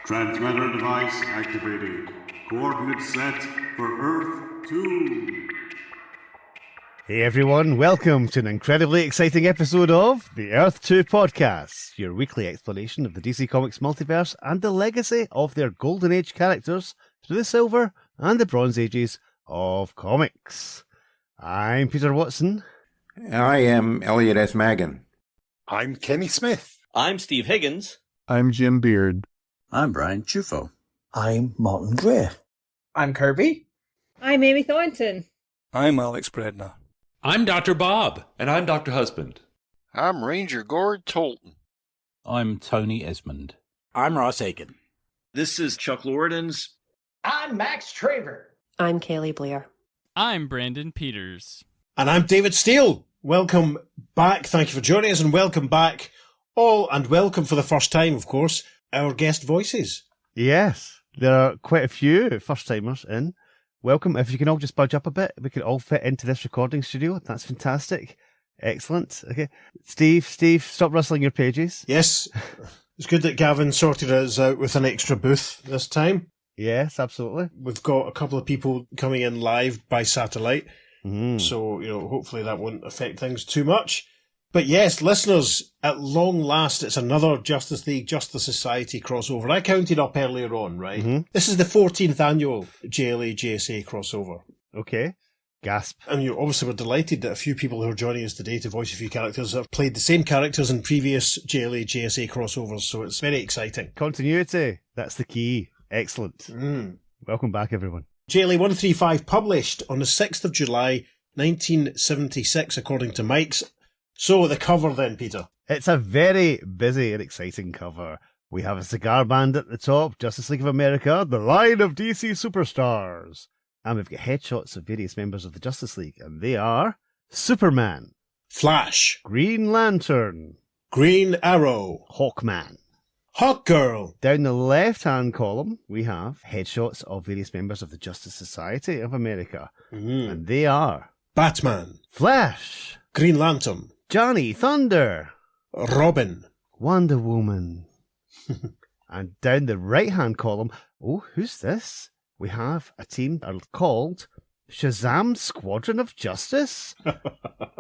Transmitter device activated. Coordinates set for Earth 2. Hey everyone, welcome to an incredibly exciting episode of the Earth 2 podcast, your weekly exploration of the DC Comics multiverse and the legacy of their Golden Age characters through the Silver and the Bronze Ages of comics. I'm Peter Watson. I am Elliot S. Maggin. I'm Kenny Smith. I'm Steve Higgins. I'm Jim Beard. I'm Brian Chufo. I'm Martin Gray. I'm Kirby. I'm Amy Thornton. I'm Alex Bredna. I'm Dr. Bob. And I'm Dr. Husband. I'm Ranger Gord Tolton. I'm Tony Esmond. I'm Ross Aiken. This is Chuck Loredens. I'm Max Traver. I'm Kaylee Blair. I'm Brandon Peters. And I'm David Steele. Welcome back. Thank you for joining us, and welcome back all, and welcome for the first time, of course, our guest voices. Yes, there are quite a few first-timers in. Welcome. If you can all just budge up a bit, we can all fit into this recording studio. That's fantastic. Excellent. Okay. Steve, stop rustling your pages. Yes. It's good that Gavin sorted us out with an extra booth this time. Yes, absolutely. We've got a couple of people coming in live by satellite. So, hopefully that won't affect things too much. But yes, listeners, at long last, it's another Justice League, Justice Society crossover. I counted up earlier on, right? Mm-hmm. This is the 14th annual JLA JSA crossover. Okay. Gasp. And obviously we're delighted that a few people who are joining us today to voice a few characters have played the same characters in previous JLA JSA crossovers, so it's very exciting. Continuity. That's the key. Excellent. Welcome back, everyone. JLA 135 published on the 6th of July, 1976, according to Mike's. So, the cover then, Peter. It's a very busy and exciting cover. We have a cigar band at the top, Justice League of America, the line of DC superstars. And we've got headshots of various members of the Justice League, and they are Superman, Flash, Green Lantern, Green Arrow, Hawkman, Hawkgirl. Down the left-hand column, we have headshots of various members of the Justice Society of America. And they are Batman, Flash, Green Lantern, Johnny Thunder, Robin, Wonder Woman. And down the right-hand column, oh, who's this? We have a team that are called SHAZAM Squadron of Justice?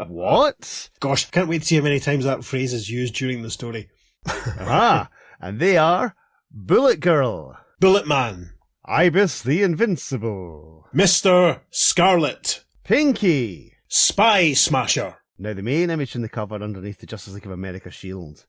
What? Gosh, can't wait to see how many times that phrase is used during the story. And they are Bullet Girl, Bullet Man, Ibis the Invincible, Mr. Scarlet, Pinky, Spy Smasher. Now, the main image in the cover underneath the Justice League of America shield,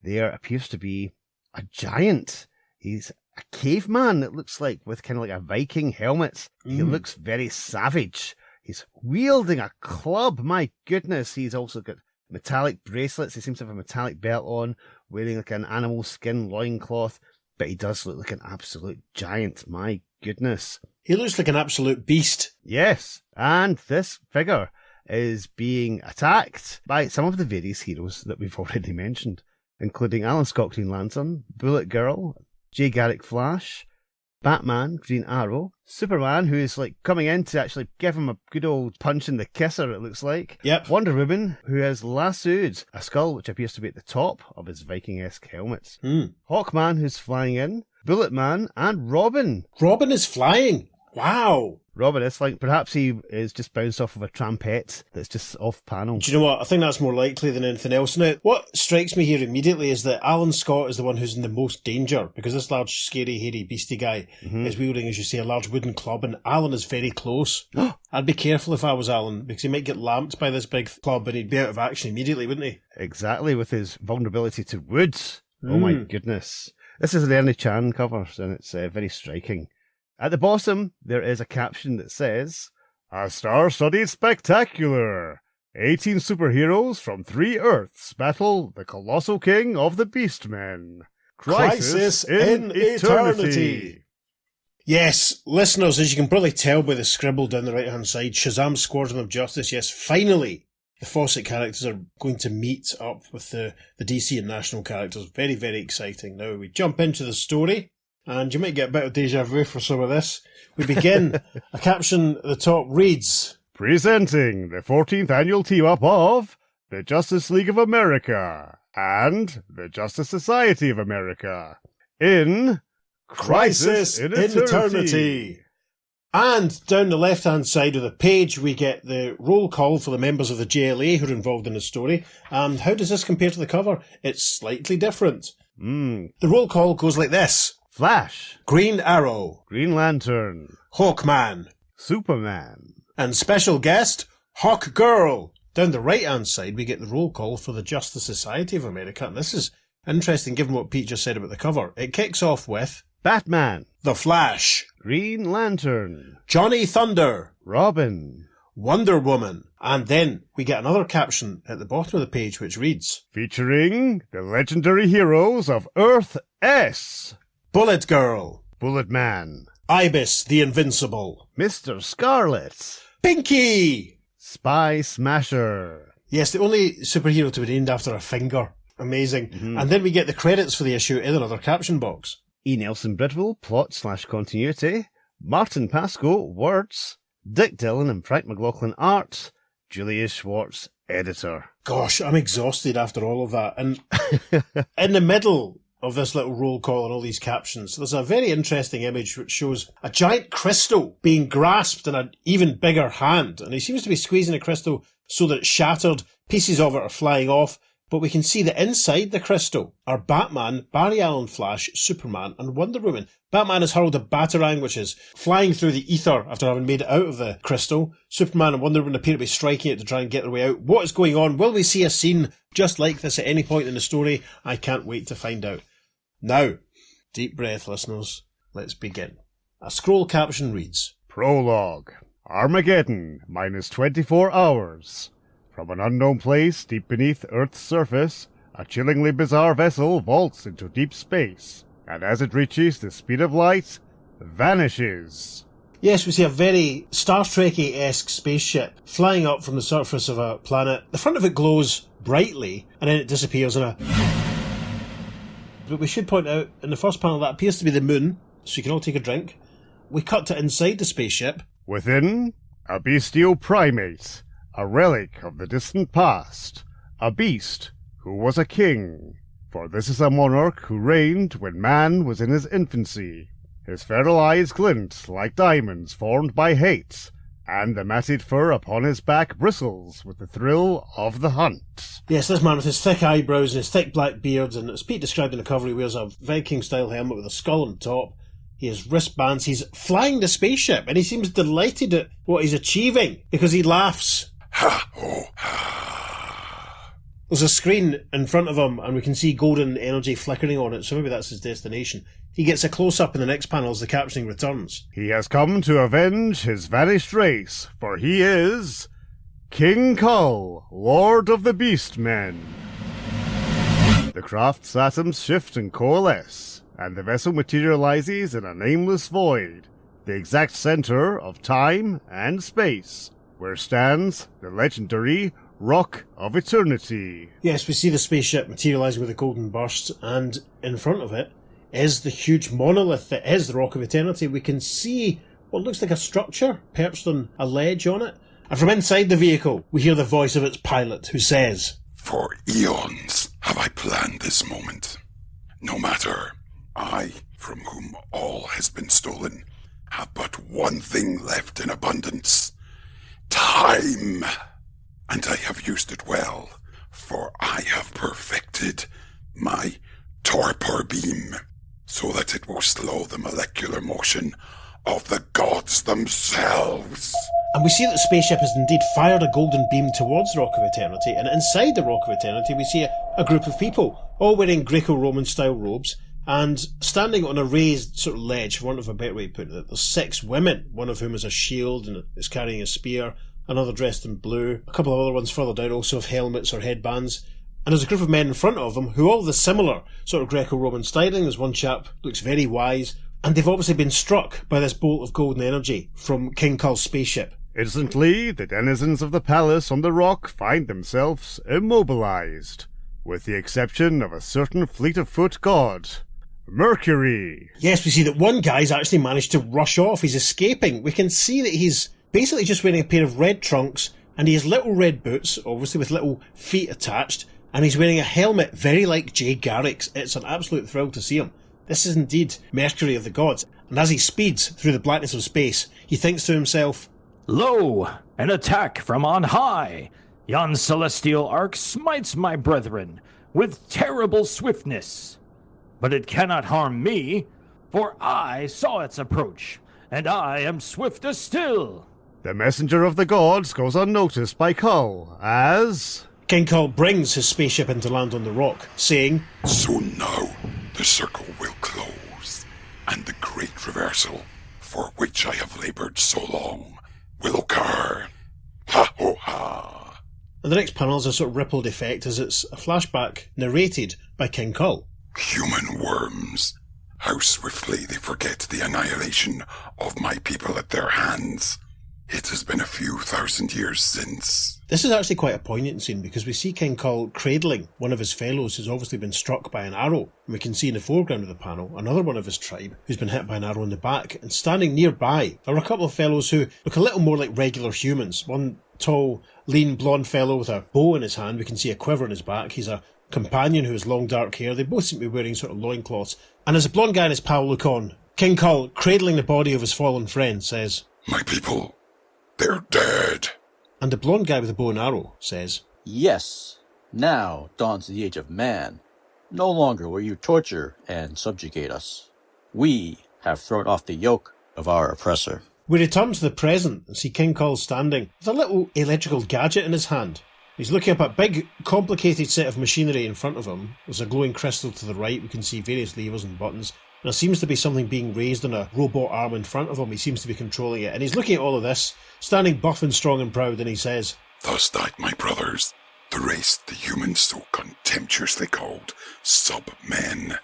there appears to be a giant. He's a caveman, it looks like, with kind of like a Viking helmet. He looks very savage. He's wielding a club. My goodness. He's also got metallic bracelets. He seems to have a metallic belt on, wearing like an animal skin loincloth. But he does look like an absolute giant. My goodness. He looks like an absolute beast. Yes. And this figure is being attacked by some of the various heroes that we've already mentioned, including Alan Scott Green Lantern, Bullet Girl, Jay Garrick Flash, Batman, Green Arrow, Superman, who is like coming in to actually give him a good old punch in the kisser, it looks like. Yep. Wonder Woman, who has lassoed a skull which appears to be at the top of his Viking-esque helmet. Hawkman, who's flying in, Bullet Man, and Robin. Robin is flying. Wow. Robin is like, perhaps he is just bounced off of a trampette that's just off panel. Do you know what? I think that's more likely than anything else. Now, what strikes me here immediately is that Alan Scott is the one who's in the most danger, because this large, scary, hairy, beastie guy is wielding, as you say, a large wooden club, and Alan is very close. I'd be careful if I was Alan, because he might get lamped by this big club and he'd be out of action immediately, wouldn't he? Exactly, with his vulnerability to wood. Oh my goodness. This is an Ernie Chan cover, and it's very striking. At the bottom, there is a caption that says, "A star-studded spectacular! 18 superheroes from 3 Earths battle the colossal king of the Beastmen. Crisis in eternity." Yes, listeners, as you can probably tell by the scribble down the right-hand side, SHAZAM Squadron of Justice, yes, finally, the Fawcett characters are going to meet up with the DC and National characters. Very, very exciting. Now, we jump into the story. And you might get a bit of deja vu for some of this. We begin, a caption at the top reads, "Presenting the 14th annual team-up of the Justice League of America and the Justice Society of America in Crisis in Eternity. And down the left-hand side of the page, we get the roll call for the members of the JLA who are involved in the story. And how does this compare to the cover? It's slightly different. The roll call goes like this. Flash. Green Arrow. Green Lantern. Hawkman. Superman. And special guest, Hawk Girl. Down the right-hand side, we get the roll call for the Justice Society of America. And this is interesting given what Pete just said about the cover. It kicks off with Batman. The Flash. Green Lantern. Johnny Thunder. Robin. Wonder Woman. And then we get another caption at the bottom of the page which reads, featuring the legendary heroes of Earth S. Bullet Girl. Bullet Man. Ibis the Invincible. Mr. Scarlet. Pinky. Spy Smasher. Yes, the only superhero to be named after a finger. Amazing. And then we get the credits for the issue in another caption box. E. Nelson Bridwell, plot/continuity. Martin Pascoe, words. Dick Dillon and Frank McLaughlin, art. Julius Schwartz, editor. Gosh, I'm exhausted after all of that. And in the middle of this little roll call and all these captions, there's a very interesting image which shows a giant crystal being grasped in an even bigger hand. And he seems to be squeezing the crystal so that it's shattered. Pieces of it are flying off. But we can see that inside the crystal are Batman, Barry Allen Flash, Superman and Wonder Woman. Batman has hurled a batarang which is flying through the ether after having made it out of the crystal. Superman and Wonder Woman appear to be striking it to try and get their way out. What is going on? Will we see a scene just like this at any point in the story? I can't wait to find out. Now, deep breath, listeners. Let's begin. A scroll caption reads, Prologue. Armageddon, minus 24 hours. From an unknown place deep beneath Earth's surface, a chillingly bizarre vessel vaults into deep space, and as it reaches the speed of light, vanishes. Yes, we see a very Star Trek-esque spaceship flying up from the surface of a planet. The front of it glows brightly, and then it disappears in a... But we should point out, in the first panel, that appears to be the moon, so you can all take a drink. We cut to inside the spaceship. Within, a bestial primate, a relic of the distant past, a beast who was a king. For this is a monarch who reigned when man was in his infancy. His feral eyes glint like diamonds formed by hate, and the matted fur upon his back bristles with the thrill of the hunt. Yes, this man with his thick eyebrows and his thick black beard, and as Pete described in the cover, he wears a Viking-style helmet with a skull on top. He has wristbands. He's flying the spaceship, and he seems delighted at what he's achieving, because he laughs. There's a screen in front of him, and we can see golden energy flickering on it, so maybe that's his destination. He gets a close-up in the next panel as the captioning returns. He has come to avenge his vanished race, for he is King Kull, Lord of the Beast Men. The craft's atoms shift and coalesce, and the vessel materializes in a nameless void, the exact center of time and space, where stands the legendary Rock of Eternity. Yes, we see the spaceship materializing with a golden burst, and in front of it is the huge monolith that is the Rock of Eternity. We can see what looks like a structure perched on a ledge on it. And from inside the vehicle, we hear the voice of its pilot, who says, For eons have I planned this moment. No matter, I, from whom all has been stolen, have but one thing left in abundance. Time! And I have used it well, for I have perfected my torpor beam, so that it will slow the molecular motion of the gods themselves. And we see that the spaceship has indeed fired a golden beam towards the Rock of Eternity, and inside the Rock of Eternity we see a group of people, all wearing Greco-Roman style robes, and standing on a raised sort of ledge, for want of a better way to put it. There's 6 women, one of whom has a shield and is carrying a spear, another dressed in blue, a couple of other ones further down also have helmets or headbands, and there's a group of men in front of them who all have the similar sort of Greco-Roman styling. There's one chap who looks very wise, and they've obviously been struck by this bolt of golden energy from King Kull's spaceship. Instantly, the denizens of the palace on the rock find themselves immobilized, with the exception of a certain fleet-of-foot god, Mercury. Yes, we see that one guy's actually managed to rush off. He's escaping. We can see that he's basically just wearing a pair of red trunks, and he has little red boots, obviously with little feet attached, and he's wearing a helmet very like Jay Garrick's. It's an absolute thrill to see him. This is indeed Mercury of the gods, and as he speeds through the blackness of space, he thinks to himself, Lo, an attack from on high! Yon celestial arc smites my brethren with terrible swiftness. But it cannot harm me, for I saw its approach, and I am swifter still. The messenger of the gods goes unnoticed by Kull as... King Kull brings his spaceship into land on the rock, saying, Soon now, the circle will close, and the great reversal, for which I have laboured so long, will occur. Ha ho ha! And the next panel is a sort of rippled effect as it's a flashback narrated by King Kull. Human worms, how swiftly they forget the annihilation of my people at their hands. It has been a few thousand years since. This is actually quite a poignant scene because we see King Kull cradling one of his fellows who's obviously been struck by an arrow. And we can see in the foreground of the panel another one of his tribe who's been hit by an arrow in the back. And standing nearby are a couple of fellows who look a little more like regular humans. One tall, lean, blonde fellow with a bow in his hand. We can see a quiver in his back. He's a companion who has long dark hair. They both seem to be wearing sort of loincloths. And as the blonde guy and his pal look on, King Kull, cradling the body of his fallen friend, says, My people, they're dead. And the blonde guy with the bow and arrow says, Yes, now dawns the age of man. No longer will you torture and subjugate us. We have thrown off the yoke of our oppressor. We return to the present and see King Kull standing with a little electrical gadget in his hand. He's looking up at a big, complicated set of machinery in front of him. There's a glowing crystal to the right. We can see various levers and buttons. And there seems to be something being raised on a robot arm in front of him. He seems to be controlling it. And he's looking at all of this, standing buff and strong and proud, and he says, Thus died my brothers, the race the humans so contemptuously called sub-men.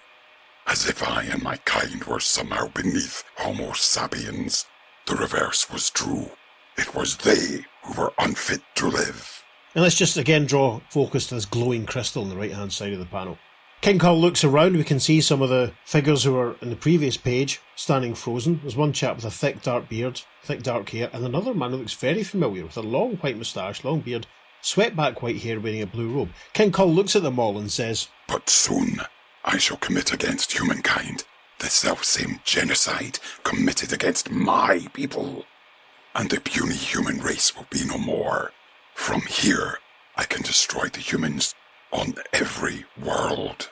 As if I and my kind were somehow beneath Homo sapiens. The reverse was true. It was they who were unfit to live. And let's just again draw focus to this glowing crystal on the right-hand side of the panel. King Kull looks around. We can see some of the figures who were in the previous page standing frozen. There's one chap with a thick dark beard, thick dark hair, and another man who looks very familiar with a long white moustache, long beard, swept back white hair, wearing a blue robe. King Kull looks at them all and says, But soon I shall commit against humankind the self-same genocide committed against my people, and the puny human race will be no more. From here, I can destroy the humans on every world.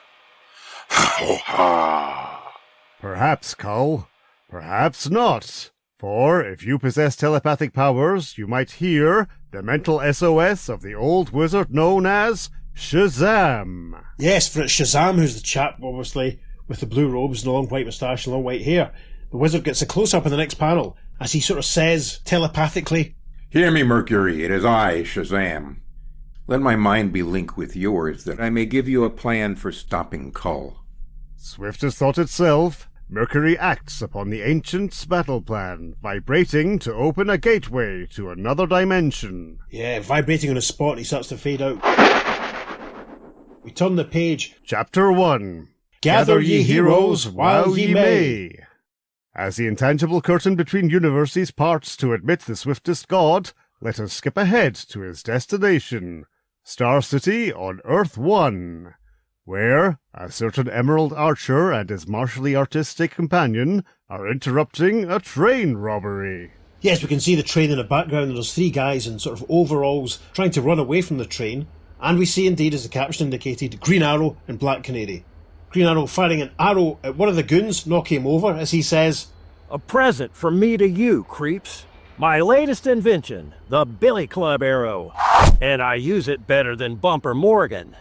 Ha ho ha! Perhaps, Kull. Perhaps not. For if you possess telepathic powers, you might hear the mental SOS of the old wizard known as SHAZAM. Yes, for it's SHAZAM who's the chap, obviously, with the blue robes and the long white moustache and long white hair. The wizard gets a close-up in the next panel as he sort of says telepathically, Hear me, Mercury, it is I, SHAZAM. Let my mind be linked with yours, that I may give you a plan for stopping Kull. Swift as thought itself, Mercury acts upon the ancient's battle plan, vibrating to open a gateway to another dimension. Yeah, vibrating on a spot and he starts to fade out. We turn the page. Chapter 1. Gather ye heroes while ye may. As the intangible curtain between universes parts to admit the swiftest god, let us skip ahead to his destination, Star City on Earth 1, where a certain Emerald Archer and his martially artistic companion are interrupting a train robbery. Yes, we can see the train in the background, and there's three guys in sort of overalls trying to run away from the train, and we see indeed, as the caption indicated, Green Arrow and Black Canary. Green Arrow firing an arrow at one of the goons, knocking him over, as he says, A present from me to you, creeps. My latest invention, the Billy Club arrow. And I use it better than Bumper Morgan.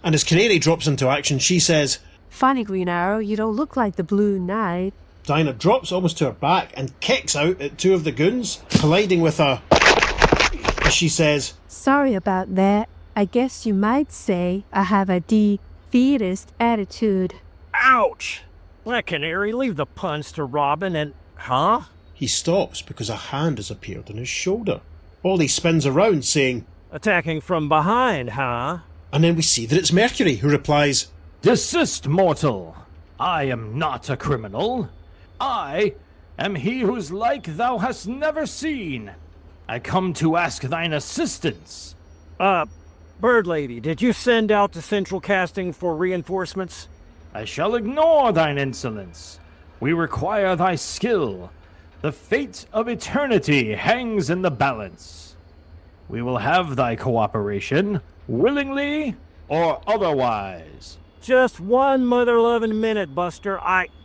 And as Canary drops into action, she says, Funny, Green Arrow, you don't look like the Blue Knight. Dinah drops almost to her back and kicks out at two of the goons, colliding with her, as she says, Sorry about that. I guess you might say I have a defeatist attitude. Ouch! Let Canary leave the puns to Robin and... Huh? He stops because a hand has appeared on his shoulder. Baldy spins around, saying, Attacking from behind, huh? And then we see that it's Mercury, who replies, Desist, mortal! I am not a criminal. I am he whose like thou hast never seen. I come to ask thine assistance. Bird Lady, did you send out to Central Casting for reinforcements? I shall ignore thine insolence. We require thy skill. The fate of eternity hangs in the balance. We will have thy cooperation, willingly or otherwise. Just one mother-loving minute, Buster.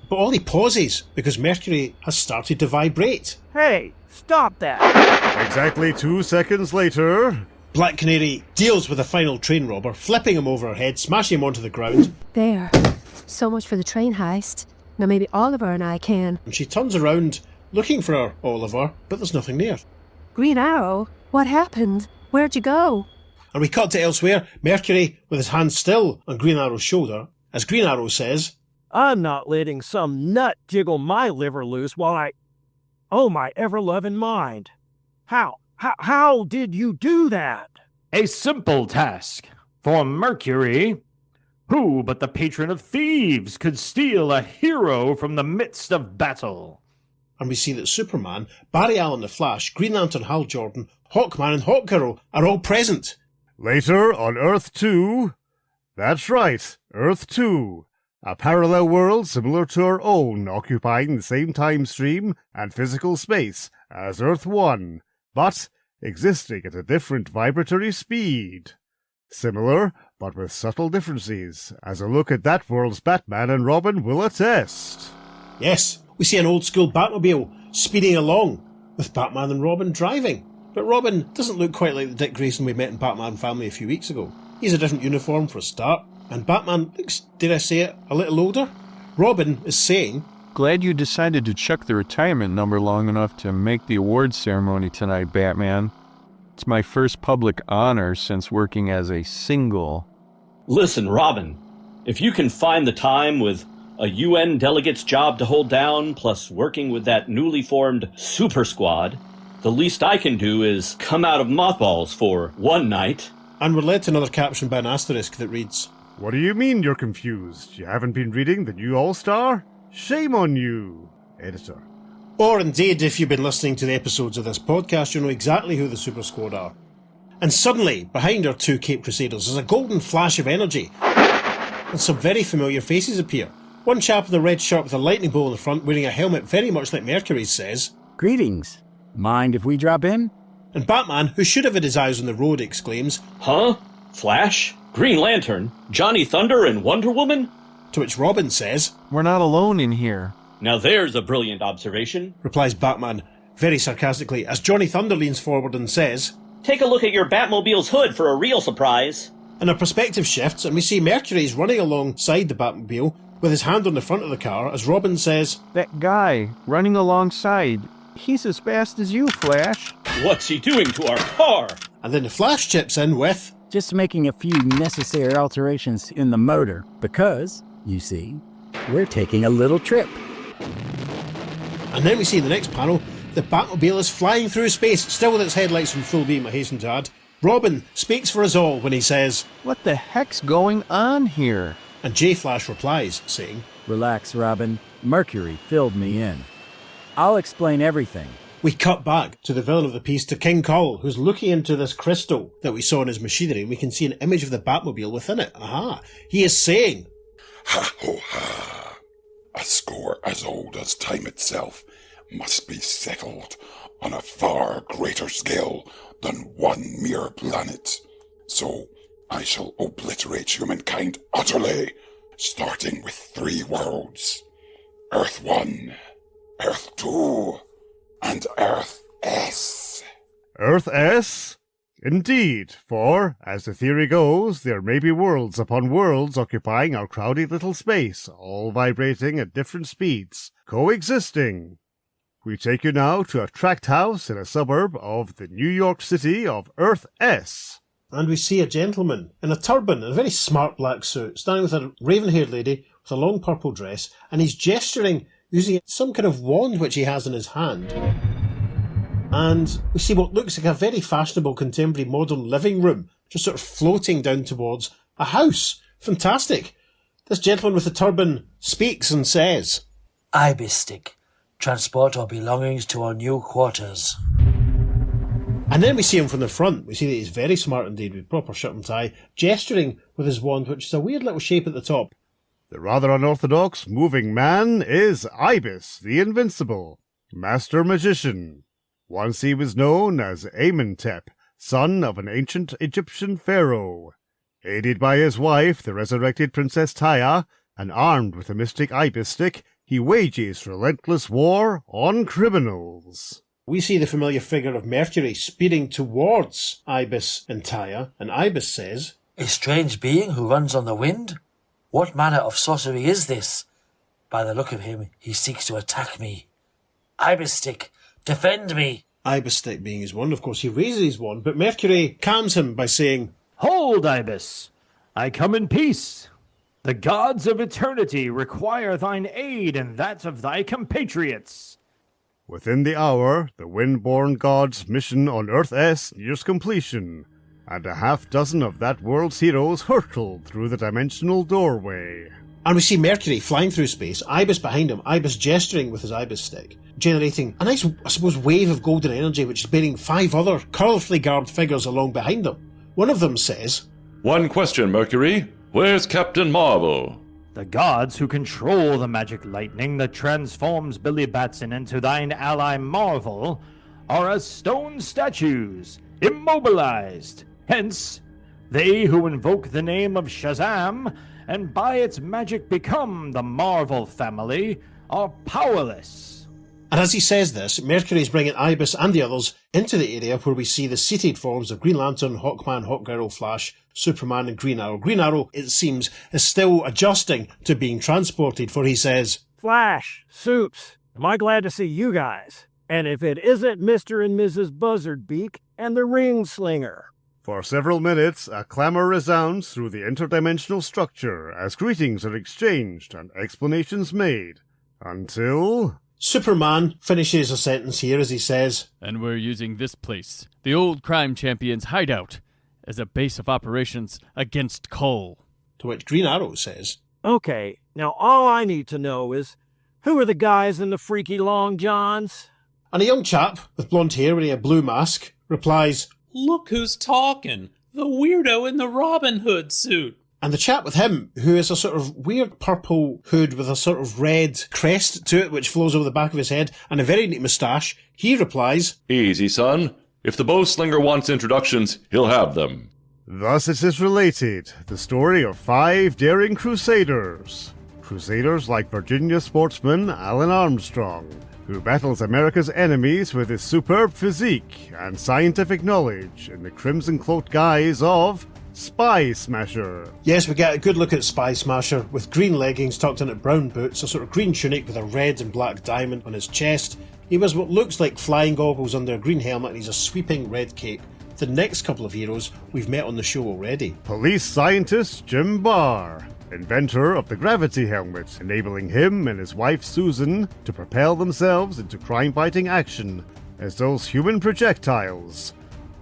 But Ollie pauses because Mercury has started to vibrate. Hey, stop that. Exactly 2 seconds later... Black Canary deals with a final train robber, flipping him over her head, smashing him onto the ground. There. So much for the train heist. Now maybe Oliver and I can. And she turns around, looking for her, Oliver, but there's nothing there. Green Arrow? What happened? Where'd you go? And we cut to elsewhere, Mercury with his hand still on Green Arrow's shoulder, as Green Arrow says, I'm not letting some nut jiggle my liver loose while Oh, my ever-loving mind. How did you do that? A simple task. For Mercury, who but the patron of thieves could steal a hero from the midst of battle? And we see that Superman, Barry Allen the Flash, Green Lantern Hal Jordan, Hawkman and Hawkgirl are all present. Later, on Earth 2... That's right, Earth 2. A parallel world similar to our own, occupying the same time stream and physical space as Earth 1, but existing at a different vibratory speed. Similar, but with subtle differences, as a look at that world's Batman and Robin will attest. Yes, we see an old-school Batmobile speeding along, with Batman and Robin driving. But Robin doesn't look quite like the Dick Grayson we met in Batman Family a few weeks ago. He's a different uniform for a start, and Batman looks, dare I say it, a little older. Robin is saying, Glad you decided to chuck the retirement number long enough to make the awards ceremony tonight, Batman. It's my first public honor since working as a single. Listen, Robin, if you can find the time with a UN delegate's job to hold down, plus working with that newly formed super squad, the least I can do is come out of mothballs for one night. And we're led to another caption by an asterisk that reads, What do you mean you're confused? You haven't been reading the new All-Star? Shame on you, editor. Or indeed, if you've been listening to the episodes of this podcast, you'll know exactly who the Super Squad are. And suddenly, behind our two Cape Crusaders, there's a golden flash of energy, and some very familiar faces appear. One chap in a red shirt with a lightning bolt in the front, wearing a helmet very much like Mercury's, says, Greetings. Mind if we drop in? And Batman, who should have had his eyes on the road, exclaims, Huh? Flash? Green Lantern? Johnny Thunder and Wonder Woman? To which Robin says, We're not alone in here. Now there's a brilliant observation, replies Batman, very sarcastically, as Johnny Thunder leans forward and says, Take a look at your Batmobile's hood for a real surprise. And our perspective shifts, and we see Mercury's running alongside the Batmobile with his hand on the front of the car, as Robin says, That guy running alongside, he's as fast as you, Flash. What's he doing to our car? And then the Flash chips in with, Just making a few necessary alterations in the motor, because, you see, we're taking a little trip. And then we see in the next panel, the Batmobile is flying through space, still with its headlights in full beam, I hasten to add. Robin speaks for us all when he says, What the heck's going on here? And J Flash replies, saying, Relax, Robin. Mercury filled me in. I'll explain everything. We cut back to the villain of the piece, to King Kull, who's looking into this crystal that we saw in his machinery, and we can see an image of the Batmobile within it. Aha! He is saying, Ha ho ha! A score as old as time itself must be settled on a far greater scale than one mere planet. So I shall obliterate humankind utterly, starting with 3 worlds. Earth 1, Earth 2, and Earth S. Earth S? Indeed, for, as the theory goes, there may be worlds upon worlds occupying our crowded little space, all vibrating at different speeds, coexisting. We take you now to a tract house in a suburb of the New York City of Earth S. And we see a gentleman in a turban and a very smart black suit, standing with a raven-haired lady with a long purple dress, and he's gesturing using some kind of wand which he has in his hand. And we see what looks like a very fashionable contemporary modern living room, just sort of floating down towards a house. Fantastic. This gentleman with the turban speaks and says, Ibistic. Transport our belongings to our new quarters. And then we see him from the front. We see that he's very smart indeed, with proper shirt and tie, gesturing with his wand, which is a weird little shape at the top. The rather unorthodox moving man is Ibis, the Invincible, Master Magician. Once he was known as Amenhotep, son of an ancient Egyptian pharaoh. Aided by his wife, the resurrected Princess Taya, and armed with a mystic Ibis stick, he wages relentless war on criminals. We see the familiar figure of Mercury speeding towards Ibis and Taya, and Ibis says, A strange being who runs on the wind? What manner of sorcery is this? By the look of him, he seeks to attack me. Ibis stick, defend me! Ibis stick being his wand, of course, he raises his wand, but Mercury calms him by saying, Hold, Ibis! I come in peace. The gods of eternity require thine aid and that of thy compatriots. Within the hour, the wind-born god's mission on Earth S nears completion, and a half-dozen of that world's heroes hurtled through the dimensional doorway. And we see Mercury flying through space, Ibis behind him, Ibis gesturing with his Ibis stick, generating a nice, I suppose, wave of golden energy which is bearing 5 other colourfully garbed figures along behind them. One of them says, One question, Mercury. Where's Captain Marvel? The gods who control the magic lightning that transforms Billy Batson into thine ally Marvel are as stone statues, immobilized. Hence, they who invoke the name of SHAZAM and by its magic become the Marvel family are powerless. And as he says this, Mercury is bringing Ibis and the others into the area where we see the seated forms of Green Lantern, Hawkman, Hawkgirl, Flash, Superman and Green Arrow. Green Arrow, it seems, is still adjusting to being transported, for he says, Flash, Supes, am I glad to see you guys. And if it isn't Mr. and Mrs. Buzzardbeak and the Ring Slinger. For several minutes, a clamor resounds through the interdimensional structure as greetings are exchanged and explanations made, until... Superman finishes a sentence here as he says, And we're using this place, the old crime champion's hideout, as a base of operations against Kull. To which Green Arrow says, Okay, now all I need to know is, who are the guys in the freaky long johns? And a young chap with blonde hair wearing a blue mask replies, Look who's talking, the weirdo in the Robin Hood suit. And the chap with him, who is a sort of weird purple hood with a sort of red crest to it which flows over the back of his head and a very neat moustache, he replies, Easy, son. If the bowslinger wants introductions, he'll have them. Thus it is related, the story of 5 daring crusaders. Crusaders like Virginia sportsman Alan Armstrong, who battles America's enemies with his superb physique and scientific knowledge in the crimson-cloaked guise of Spy Smasher. Yes, we get a good look at Spy Smasher with green leggings tucked into brown boots, a sort of green tunic with a red and black diamond on his chest. He wears what looks like flying goggles under a green helmet and he's a sweeping red cape. The next couple of heroes we've met on the show already. Police scientist Jim Barr, inventor of the gravity helmet, enabling him and his wife Susan to propel themselves into crime-fighting action as those human projectiles,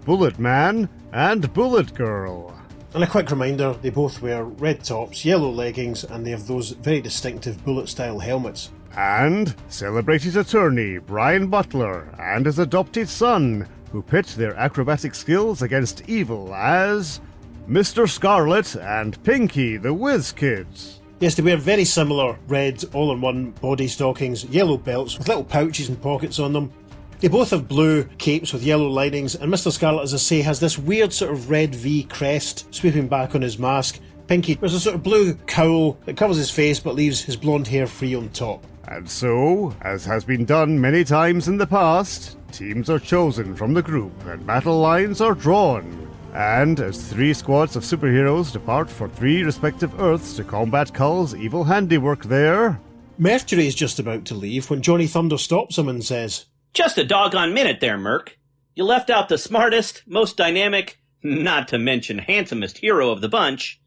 Bullet Man and Bullet Girl. And a quick reminder, they both wear red tops, yellow leggings, and they have those very distinctive bullet-style helmets. And celebrated attorney Brian Butler and his adopted son, who pit their acrobatic skills against evil as Mr. Scarlet and Pinky the Whiz Kids. Yes, they wear very similar red all-in-one body stockings, yellow belts with little pouches and pockets on them. They both have blue capes with yellow linings, and Mr. Scarlet, as I say, has this weird sort of red V crest sweeping back on his mask. Pinky wears a sort of blue cowl that covers his face but leaves his blonde hair free on top. And so, as has been done many times in the past, teams are chosen from the group and battle lines are drawn. And as 3 squads of superheroes depart for 3 respective Earths to combat Kull's evil handiwork there, Mercury is just about to leave when Johnny Thunder stops him and says, Just a doggone minute there, Merc. You left out the smartest, most dynamic, not to mention handsomest hero of the bunch,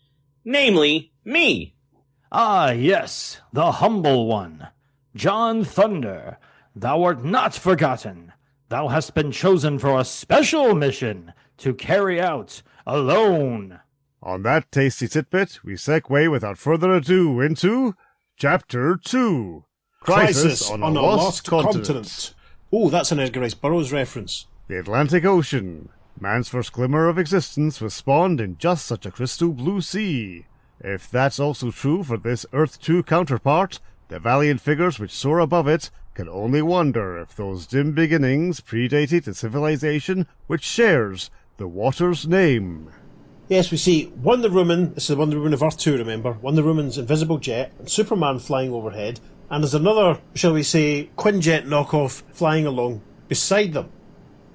namely, me. Ah, yes, the humble one. John Thunder, thou art not forgotten. Thou hast been chosen for a special mission to carry out alone. On that tasty tidbit, we segue without further ado into Chapter 2. Crisis on a Lost Continent. Oh, that's an Edgar Rice Burroughs reference. The Atlantic Ocean. Man's first glimmer of existence was spawned in just such a crystal blue sea. If that's also true for this Earth 2 counterpart, the valiant figures which soar above it can only wonder if those dim beginnings predated a civilization which shares the water's name. Yes, we see Wonder Woman, this is the Wonder Woman of Earth 2, remember, Wonder Woman's invisible jet, and Superman flying overhead, and there's another, shall we say, Quinjet knockoff flying along beside them.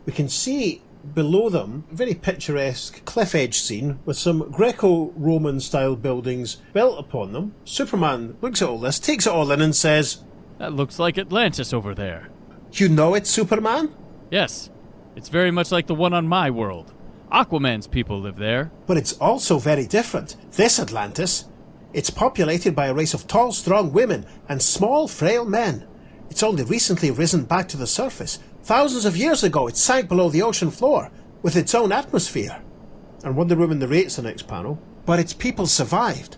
We can see below them a very picturesque cliff edge scene with some Greco-Roman style buildings built upon them. Superman looks at all this, takes it all in and says, "That looks like Atlantis over there." "You know it, Superman?" "Yes. It's very much like the one on my world. Aquaman's people live there." "But it's also very different. This Atlantis, it's populated by a race of tall, strong women and small, frail men. It's only recently risen back to the surface. Thousands of years ago, it sank below the ocean floor with its own atmosphere." And Wonder Woman narrates the next panel, "But its people survived,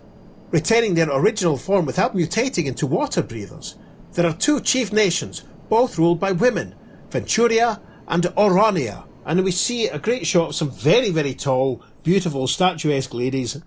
retaining their original form without mutating into water breathers. There are two chief nations, both ruled by women, Venturia and Oronia." And we see a great shot of some very, very tall, beautiful, statuesque ladies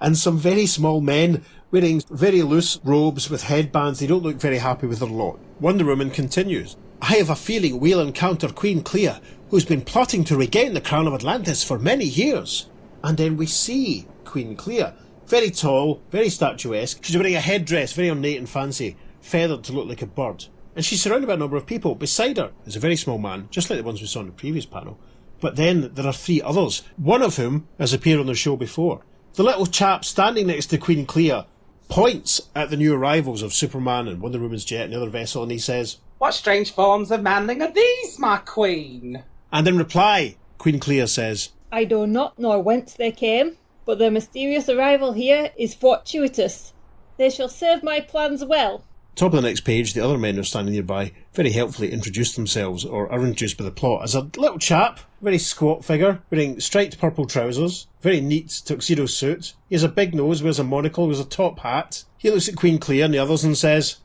and some very small men wearing very loose robes with headbands. They don't look very happy with their lot. Wonder Woman continues, "I have a feeling we'll encounter Queen Clea, who's been plotting to regain the crown of Atlantis for many years." And then we see Queen Clea, very tall, very statuesque. She's wearing a headdress, very ornate and fancy, feathered to look like a bird. And she's surrounded by a number of people. Beside her is a very small man, just like the ones we saw in the previous panel. But then there are three others, one of whom has appeared on the show before. The little chap standing next to Queen Clea points at the new arrivals of Superman and Wonder Woman's jet and the other vessel, and he says, "What strange forms of manling are these, my queen?" And in reply, Queen Clea says, "I do not know whence they came, but their mysterious arrival here is fortuitous. They shall serve my plans well." Top of the next page, the other men who are standing nearby very helpfully introduce themselves, or are introduced by the plot, as a little chap, very squat figure, wearing striped purple trousers, very neat tuxedo suit. He has a big nose, wears a monocle, wears a top hat. He looks at Queen Clea and the others and says,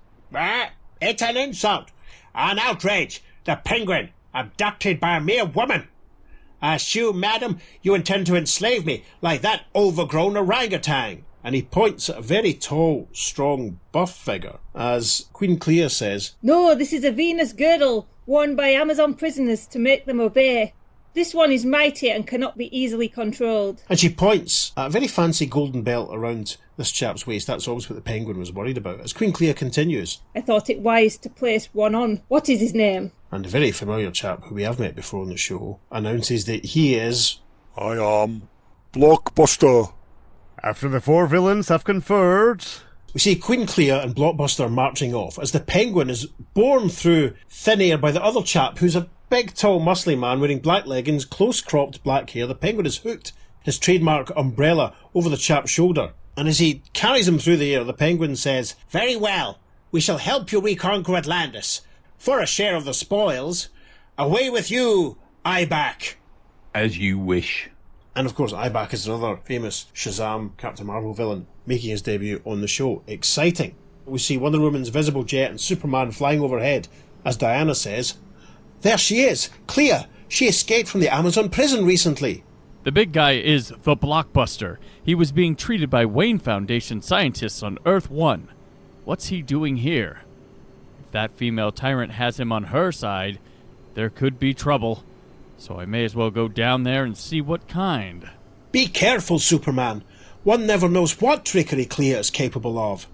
It's an insult, an outrage. The Penguin, abducted by a mere woman. I assume, madam, you intend to enslave me like that overgrown orangutan." And he points at a very tall, strong, buff figure, as Queen Clea says, "No, this is a Venus girdle worn by Amazon prisoners to make them obey. This one is mighty and cannot be easily controlled." And she points at a very fancy golden belt around this chap's waist. That's always what the Penguin was worried about. As Queen Clea continues, "I thought it wise to place one on. What is his name?" And a very familiar chap who we have met before on the show announces that he is... "I am Blockbuster." After the four villains have conferred, we see Queen Clea and Blockbuster marching off as the Penguin is borne through thin air by the other chap, who's a big, tall, muscly man wearing black leggings, close-cropped black hair. The Penguin is hooked his trademark umbrella over the chap's shoulder. And as he carries him through the air, the Penguin says, "Very well. We shall help you reconquer Atlantis. For a share of the spoils. Away with you, Ibak." "As you wish." And of course, Ibak is another famous SHAZAM Captain Marvel villain making his debut on the show. Exciting. We see Wonder Woman's visible jet and Superman flying overhead as Diana says, "There she is, Clea. She escaped from the Amazon prison recently." The big guy is the Blockbuster. He was being treated by Wayne Foundation scientists on Earth 1. What's he doing here? If that female tyrant has him on her side, there could be trouble. So I may as well go down there and see what kind. "Be careful, Superman. One never knows what trickery Clea is capable of."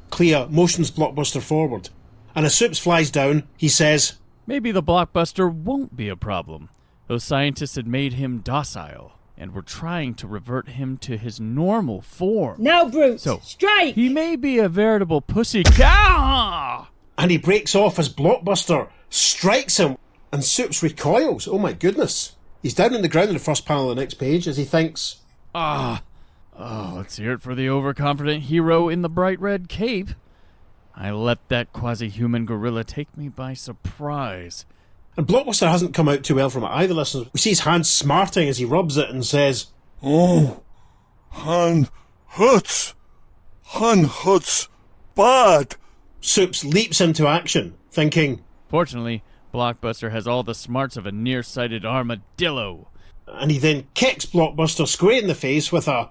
Clea motions Blockbuster forward, and as Supes flies down, he says, "Maybe the Blockbuster won't be a problem. Those scientists had made him docile and were trying to revert him to his normal form. Now, Brute, so strike!" He may be a veritable pussy cat." And he breaks off as Blockbuster strikes him. And Supes recoils. Oh my goodness. He's down on the ground in the first panel of the next page as he thinks, let's hear it for the overconfident hero in the bright red cape. I let that quasi-human gorilla take me by surprise. And Blockbuster hasn't come out too well from it either, listeners. We see his hand smarting as he rubs it and says, "Oh, hand hurts. Hand hurts bad." Supes leaps into action, thinking, Fortunately, Blockbuster has all the smarts of a nearsighted armadillo. And he then kicks Blockbuster square in the face with a...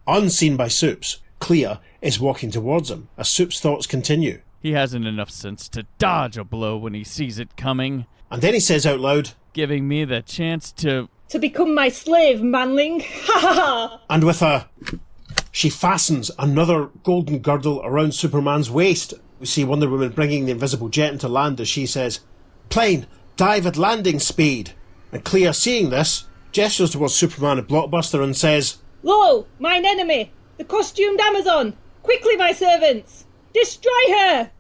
Unseen by Soups, Clea is walking towards him as Soups' thoughts continue. He hasn't enough sense to dodge a blow when he sees it coming. And then he says out loud, giving me the chance to become my slave, manling. Ha ha ha! And with she fastens another golden girdle around Superman's waist. We see Wonder Woman bringing the invisible jet into land as she says, "Plane, dive at landing speed." And Clea, seeing this, gestures towards Superman and Blockbuster and says, "Lo, mine enemy, the costumed Amazon! Quickly, my servants! Destroy her!"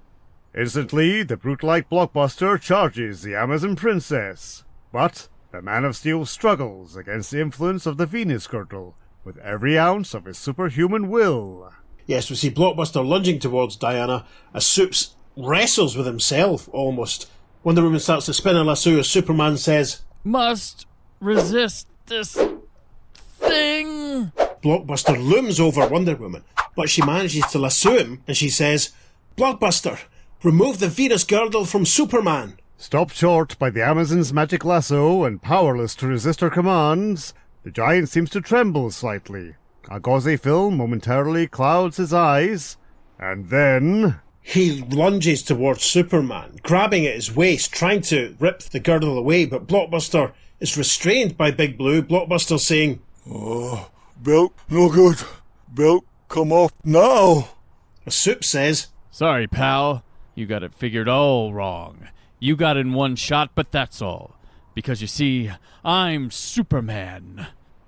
Instantly, the brute-like Blockbuster charges the Amazon princess. But the Man of Steel struggles against the influence of the Venus Girdle with every ounce of his superhuman will. Yes, we see Blockbuster lunging towards Diana as Soups wrestles with himself, almost. Wonder Woman starts to spin a lasso as Superman says, "Must resist this thing." Blockbuster looms over Wonder Woman, but she manages to lasso him and she says, "Blockbuster, remove the Venus Girdle from Superman." Stopped short by the Amazon's magic lasso and powerless to resist her commands, the giant seems to tremble slightly. A gauzy film momentarily clouds his eyes, and then he lunges towards Superman, grabbing at his waist, trying to rip the girdle away, but Blockbuster is restrained by Big Blue. Blockbuster saying, "Oh, belt no good. Belt come off now." Soup says, "Sorry, pal. You got it figured all wrong. You got in one shot, but that's all. Because you see, I'm Superman.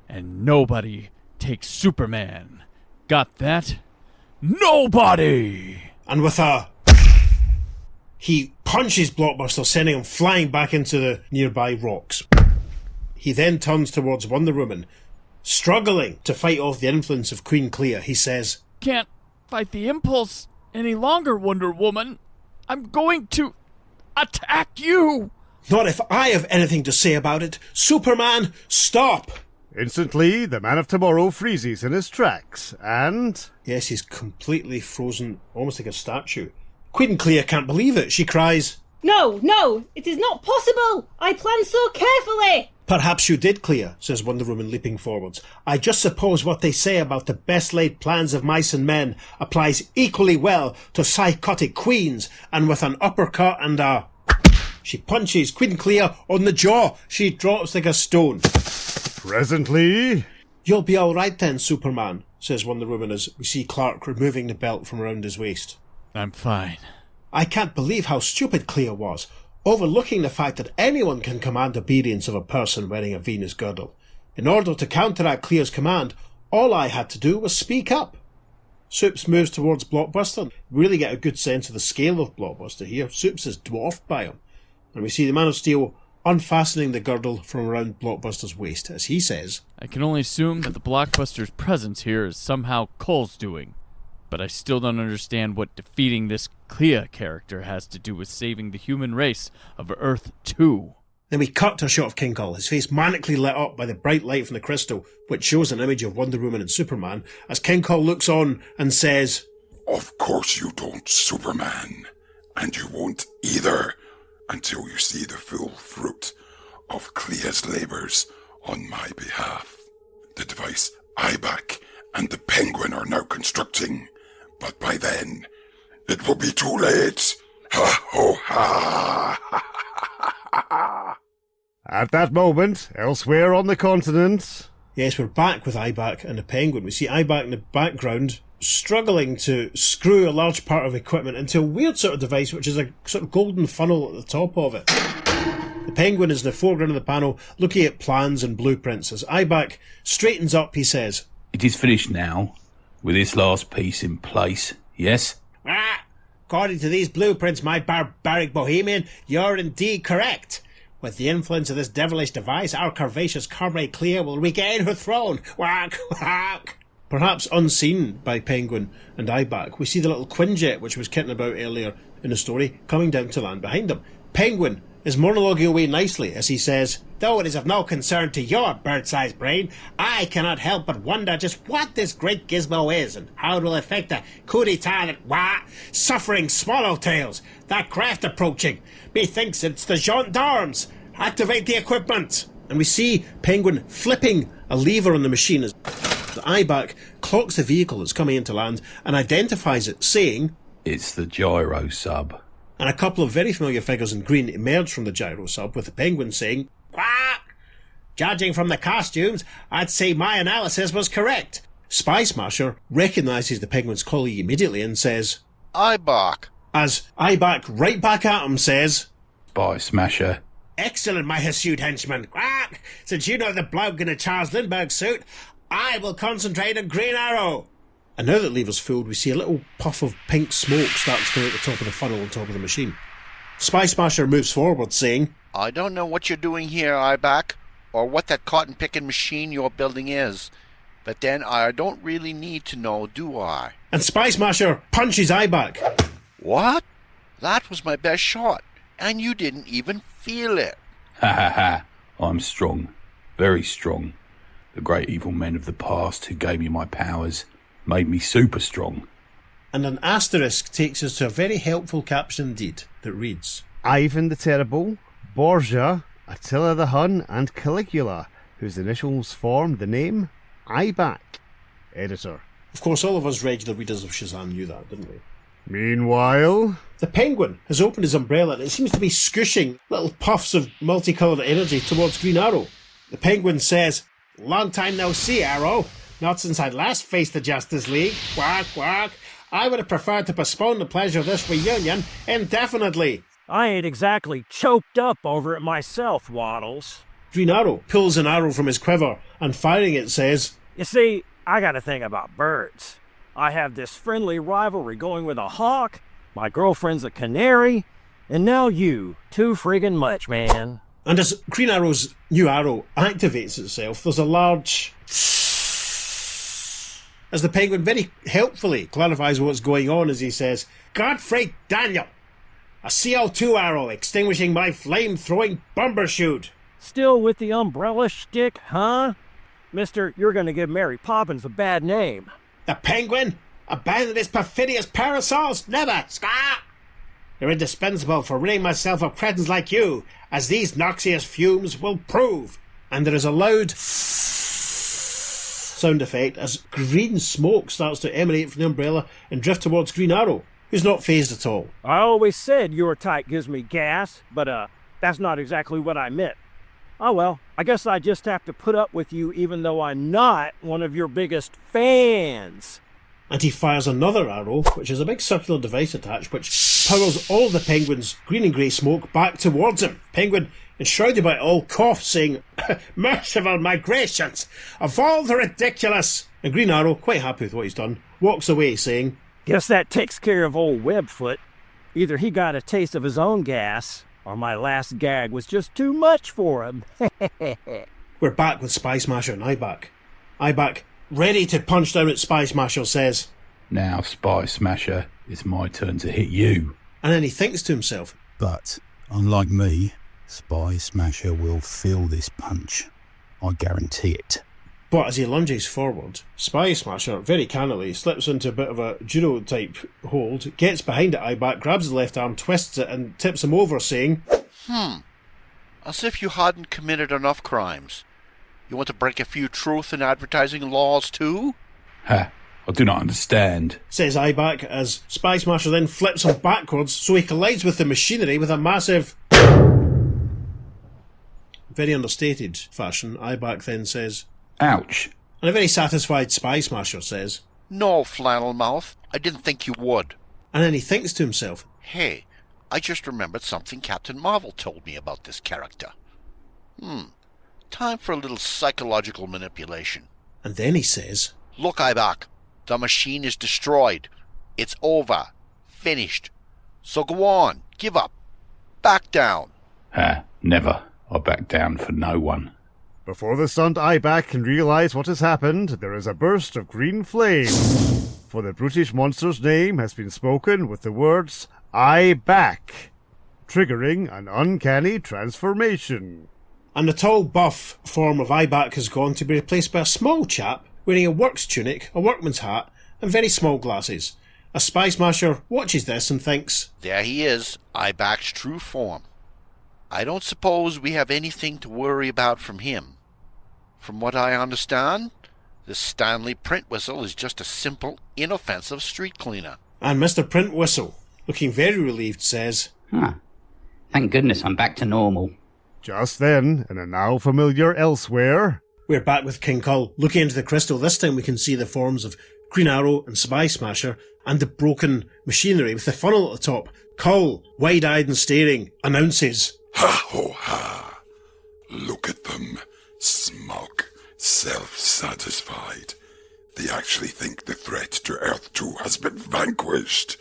And nobody takes Superman. Got that? Nobody!" And with he punches Blockbuster, sending him flying back into the nearby rocks. He then turns towards Wonder Woman, struggling to fight off the influence of Queen Clea. He says, "Can't fight the impulse any longer, Wonder Woman. I'm going to attack you." "Not if I have anything to say about it. Superman, stop!" Instantly, the Man of Tomorrow freezes in his tracks, and yes, he's completely frozen, almost like a statue. Queen Clea can't believe it. She cries, "No, no, it is not possible! I planned so carefully!" "Perhaps you did, Clea," says Wonder Woman, leaping forwards. "I just suppose what they say about the best-laid plans of mice and men applies equally well to psychotic queens, and with an uppercut and a..." She punches Queen Clea on the jaw. She drops like a stone. Presently, "You'll be all right then, Superman," says Wonder Woman as we see Clark removing the belt from around his waist. "I'm fine." I can't believe how stupid Clea was, overlooking the fact that anyone can command obedience of a person wearing a Venus girdle. In order to counteract Clea's command, all I had to do was speak up. Soups moves towards Blockbuster. We really get a good sense of the scale of Blockbuster here. Soups is dwarfed by him. And we see the Man of Steel unfastening the girdle from around Blockbuster's waist, as he says, "I can only assume that the Blockbuster's presence here is somehow Kull's doing. But I still don't understand what defeating this Clea character has to do with saving the human race of Earth 2. Then we cut to a shot of King Kull, his face manically lit up by the bright light from the crystal, which shows an image of Wonder Woman and Superman, as King Kull looks on and says, "Of course you don't, Superman. And you won't either, until you see the full fruit of Clea's labours on my behalf. The device IBAC and the Penguin are now constructing, but by then, it will be too late. Ha ho ha! At that moment, elsewhere on the continent... Yes, we're back with IBAC and the Penguin. We see IBAC in the background, struggling to screw a large part of equipment into a weird sort of device, which is a sort of golden funnel at the top of it. The Penguin is in the foreground of the panel, looking at plans and blueprints. As IBAC straightens up, he says, "It is finished now, with this last piece in place, yes?" According to these blueprints, my barbaric bohemian, you're indeed correct. With the influence of this devilish device, our curvaceous comrade Clea will regain her throne. Whack, whack. Perhaps unseen by Penguin and IBAC, we see the little Quinjet, which was kicking about earlier in the story, coming down to land behind them. Penguin is monologuing away nicely as he says, "Though it is of no concern to your bird-sized brain, I cannot help but wonder just what this great gizmo is and how it will affect the coup d'etat that, suffering swallowtails, that craft approaching. Methinks it's the gendarmes. Activate the equipment." And we see Penguin flipping a lever on the machine as The eyeback clocks the vehicle that's coming into land and identifies it, saying, "It's the gyro sub." And a couple of very familiar figures in green emerge from the gyro sub, with the penguin saying, "Quack! Judging from the costumes, I'd say my analysis was correct." Spy Smasher recognises the penguin's colleague immediately and says, "Eyeback." As Eyeback right back at him says, "Spy Smasher." "Excellent, my hirsute henchman. Quack! Since you know the bloke in a Charles Lindbergh suit, I will concentrate on Green Arrow." And now that lever's fooled, we see a little puff of pink smoke start to come out the top of the funnel on top of the machine. Spy Smasher moves forward, saying, "I don't know what you're doing here, Eyeback, or what that cotton-picking machine you're building is. But then I don't really need to know, do I?" And Spy Smasher punches Eyeback. "What? That was my best shot, and you didn't even feel it." Ha ha ha. I'm strong. Very strong. The great evil men of the past who gave me my powers made me super strong. And an asterisk takes us to a very helpful caption indeed that reads, Ivan the Terrible, Borgia, Attila the Hun, and Caligula, whose initials form the name Eyeback. Editor. Of course, all of us regular readers of Shazam knew that, didn't we? Meanwhile, the penguin has opened his umbrella and it seems to be squishing little puffs of multicoloured energy towards Green Arrow. The penguin says, "Long time no see, Arrow. Not since I last faced the Justice League. Quack, quack. I would have preferred to postpone the pleasure of this reunion indefinitely." I ain't exactly choked up over it myself, Waddles. Green Arrow pulls an arrow from his quiver and firing it says, "You see, I got a thing about birds. I have this friendly rivalry going with a hawk, my girlfriend's a canary, and now you. Too friggin' much, man." And as Green Arrow's new arrow activates itself, there's a large... As the penguin very helpfully clarifies what's going on as he says, "Godfrey Daniel, a CO2 arrow extinguishing my flame-throwing bumbershoot." Still with the umbrella shtick, huh? Mister, you're gonna give Mary Poppins a bad name. "The penguin? Abandon his perfidious parasols? Never! Scar! They're indispensable for ridding myself of cretins like you, as these noxious fumes will prove." And there is a loud sound effect as green smoke starts to emanate from the umbrella and drift towards Green Arrow, who's not fazed at all. I always said your type gives me gas, but that's not exactly what I meant. Oh well, I guess I just have to put up with you even though I'm not one of your biggest fans. And he fires another arrow, which is a big circular device attached, which powers all the penguin's green and grey smoke back towards him. Penguin, enshrouded by it all, coughs, saying, "Merciful migrations! Of all the ridiculous!" And Green Arrow, quite happy with what he's done, walks away, saying, "Guess that takes care of old Webfoot. Either he got a taste of his own gas, or my last gag was just too much for him." We're back with Spy Smasher and Eyeback. Eyeback, ready to punch down at Spy Smasher, says, "Now, Spy Smasher, it's my turn to hit you." And then he thinks to himself, "But, unlike me, Spy Smasher will feel this punch. I guarantee it." But as he lunges forward, Spy Smasher very cannily slips into a bit of a judo-type hold, gets behind at Eyeback, grabs the left arm, twists it, and tips him over, saying, As if you hadn't committed enough crimes. You want to break a few truth and advertising laws too?" "Ha, I do not understand," says Eyeback, as Spy Smasher then flips him backwards so he collides with the machinery with a massive... Very understated fashion, Eyeback then says, "Ouch." And a very satisfied Spy Smasher says, "No, Flannel Mouth, I didn't think you would." And then he thinks to himself, "Hey, I just remembered something Captain Marvel told me about this character. Time for a little psychological manipulation." And then he says, "Look, Eyeback, the machine is destroyed. It's over. Finished. So go on, give up. Back down." "Ha, never. I'll back down for no one." Before the stunned Eyeback can realize what has happened, there is a burst of green flame. For the brutish monster's name has been spoken with the words, "Eyeback," triggering an uncanny transformation. And the tall, buff form of Eyeback has gone to be replaced by a small chap wearing a work's tunic, a workman's hat, and very small glasses. A Spy Smasher watches this and thinks, "There he is, Eyeback's true form. I don't suppose we have anything to worry about from him. From what I understand, This Stanley Print Whistle is just a simple, inoffensive street cleaner. And Mr. Print Whistle, looking very relieved, says, Thank goodness I'm back to normal. Just then, in a now familiar elsewhere, we're back with King Kull. Looking into the crystal, this time we can see the forms of Green Arrow and Spy Smasher and the broken machinery with the funnel at the top. Kull, wide-eyed and staring, announces, Ha ho ha! Look at them, smug, self-satisfied. They actually think the threat to Earth 2 has been vanquished.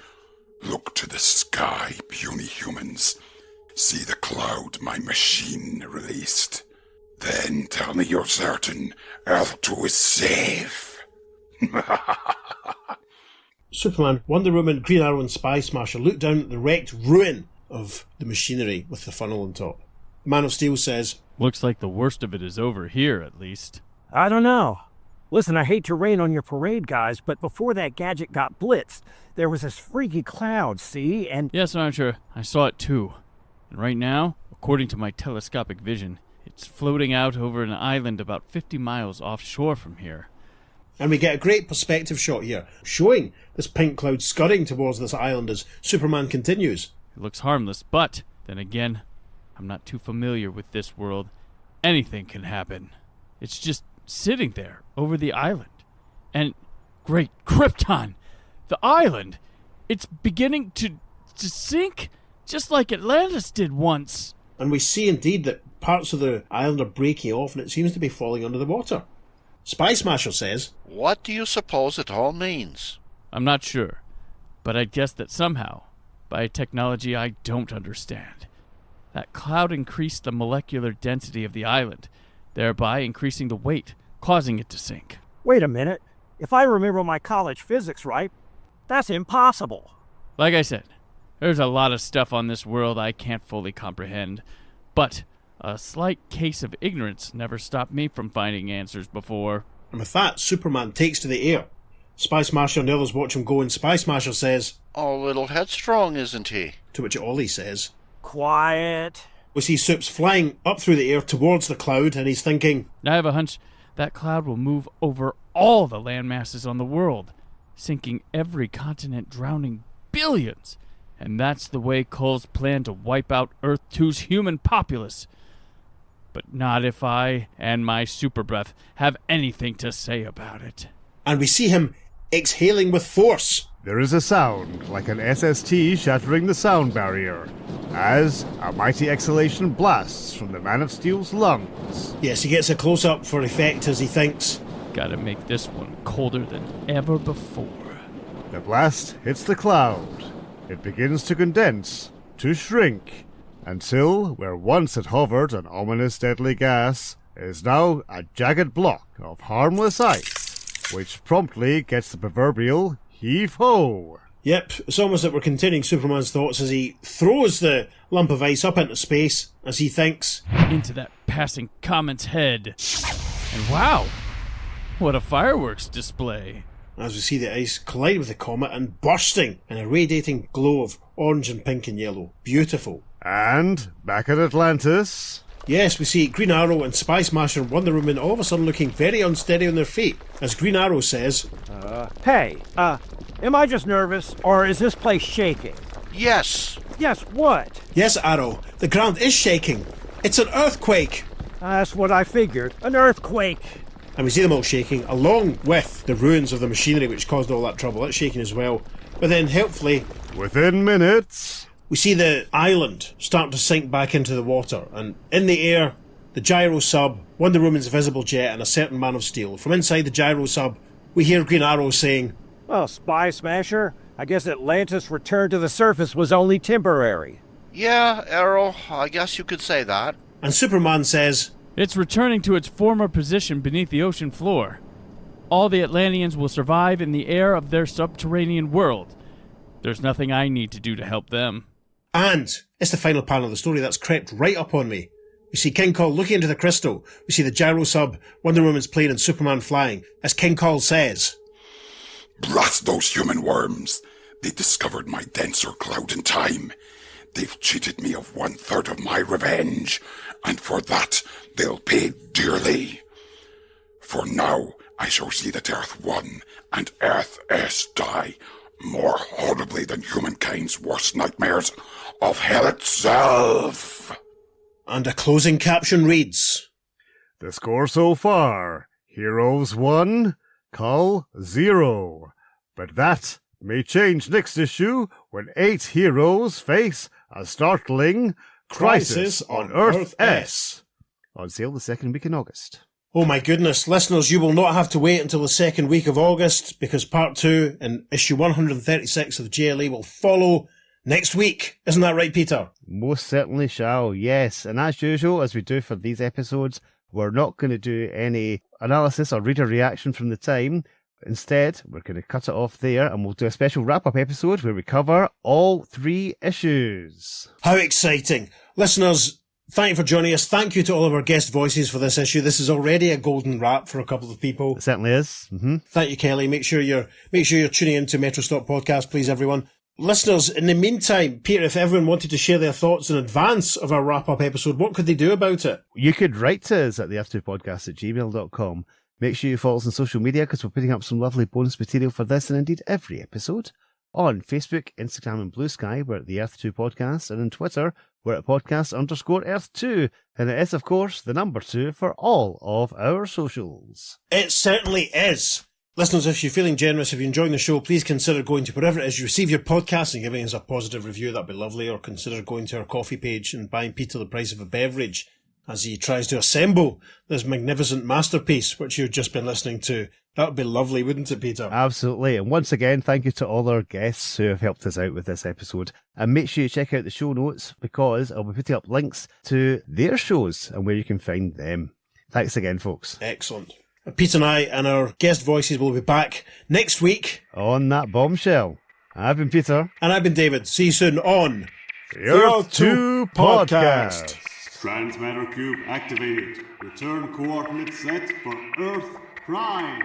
Look to the sky, puny humans. See the cloud my machine released. Then tell me you're certain Earth 2 is safe. Superman, Wonder Woman, Green Arrow and Spy Smasher look down at the wrecked ruin of the machinery with the funnel on top. Man of Steel says, Looks like the worst of it is over here, at least. I don't know. Listen, I hate to rain on your parade, guys, but before that gadget got blitzed, there was this freaky cloud, see? And yes, Archer, I saw it too. And right now, according to my telescopic vision, it's floating out over an island about 50 miles offshore from here. And we get a great perspective shot here, showing this pink cloud scudding towards this island as Superman continues. It looks harmless, but then again, I'm not too familiar with this world. Anything can happen. It's just sitting there over the island. And great Krypton! The island! It's beginning to sink, just like Atlantis did once. And we see indeed that parts of the island are breaking off and it seems to be falling under the water. Spy Smasher says, What do you suppose it all means? I'm not sure, but I'd guess that somehow, by a technology I don't understand, that cloud increased the molecular density of the island, thereby increasing the weight, causing it to sink. Wait a minute. If I remember my college physics right, that's impossible. Like I said, there's a lot of stuff on this world I can't fully comprehend, but a slight case of ignorance never stopped me from finding answers before. And with that, Superman takes to the air. Spy Smasher and the others watch him go, and Spy Smasher says, A little headstrong, isn't he? To which Ollie says, Quiet. We see Supes flying up through the air towards the cloud, and he's thinking, I have a hunch that cloud will move over all the land masses on the world, sinking every continent, drowning billions. And that's the way Kull's plan to wipe out Earth 2's human populace. But not if I and my super breath have anything to say about it. And we see him exhaling with force. There is a sound like an SST shattering the sound barrier, as a mighty exhalation blasts from the Man of Steel's lungs. Yes, he gets a close-up for effect as he thinks, Gotta make this one colder than ever before. The blast hits the cloud. It begins to condense, to shrink, until where once it hovered an ominous deadly gas is now a jagged block of harmless ice, which promptly gets the proverbial heave-ho. Yep, it's almost that we're continuing Superman's thoughts as he throws the lump of ice up into space as he thinks, into that passing comet's head. And wow, what a fireworks display. As we see the ice collide with the comet and bursting in a radiating glow of orange and pink and yellow. Beautiful. And back at Atlantis... Yes, we see Green Arrow and Spy Smasher and Wonder Woman all of a sudden looking very unsteady on their feet, as Green Arrow says, Hey, am I just nervous, or is this place shaking? Yes. Yes, what? Yes, Arrow, the ground is shaking. It's an earthquake. That's what I figured. An earthquake. And we see them all shaking, along with the ruins of the machinery which caused all that trouble. It's shaking as well. But then, helpfully, within minutes, we see the island start to sink back into the water. And in the air, the gyro sub, Wonder Woman's invisible jet, and a certain Man of Steel. From inside the gyro sub, we hear Green Arrow saying, Well, Spy Smasher, I guess Atlantis' return to the surface was only temporary. Yeah, Arrow, I guess you could say that. And Superman says, It's returning to its former position beneath the ocean floor. All the Atlanteans will survive in the air of their subterranean world. There's nothing I need to do to help them. And it's the final panel of the story that's crept right up on me. We see King Kull looking into the crystal. We see the gyro sub, Wonder Woman's plane, and Superman flying. As King Kull says, Blast those human worms. They discovered my denser cloud in time. They've cheated me of 1/3 of my revenge, and for that they'll pay dearly. For now, I shall see that Earth 1 and Earth S die more horribly than humankind's worst nightmares of hell itself. And a closing caption reads, The score so far, Heroes 1, Kull 0. But that may change next issue when 8 heroes face a startling Crisis on Earth S. On sale the second week in August. Oh my goodness, listeners, you will not have to wait until the second week of August, because part 2 in issue 136 of JLA will follow next week. Isn't that right, Peter? Most certainly shall, yes. And as usual, as we do for these episodes, we're not going to do any analysis or reader reaction from the time. Instead, we're going to cut it off there, and we'll do a special wrap-up episode where we cover all 3 issues. How exciting. Listeners, thank you for joining us. Thank you to all of our guest voices for this issue. This is already a golden wrap for a couple of people. It certainly is. Mm-hmm. Thank you, Kelly. Make sure you're tuning into Metro Stop Podcast, please, everyone. Listeners, in the meantime, Peter, if everyone wanted to share their thoughts in advance of our wrap-up episode, what could they do about it? You could write to us at theearth2podcast@gmail.com. Make sure you follow us on social media, because we're putting up some lovely bonus material for this and indeed every episode. On Facebook, Instagram and Blue Sky, we're at the Earth 2 Podcast, and on Twitter, we're at podcast_Earth2. And it is, of course, the number 2 for all of our socials. It certainly is. Listeners, if you're feeling generous, if you're enjoying the show, please consider going to wherever it is you receive your podcast and giving us a positive review. That'd be lovely. Or consider going to our coffee page and buying Peter the price of a beverage as he tries to assemble this magnificent masterpiece, which you've just been listening to. That would be lovely, wouldn't it, Peter? Absolutely. And once again, thank you to all our guests who have helped us out with this episode. And make sure you check out the show notes, because I'll be putting up links to their shows and where you can find them. Thanks again, folks. Excellent. Peter and I and our guest voices will be back next week. On that bombshell. I've been Peter. And I've been David. See you soon on the Earth 2 Podcast. Transmatter cube activated. Return coordinates set for Earth Prime.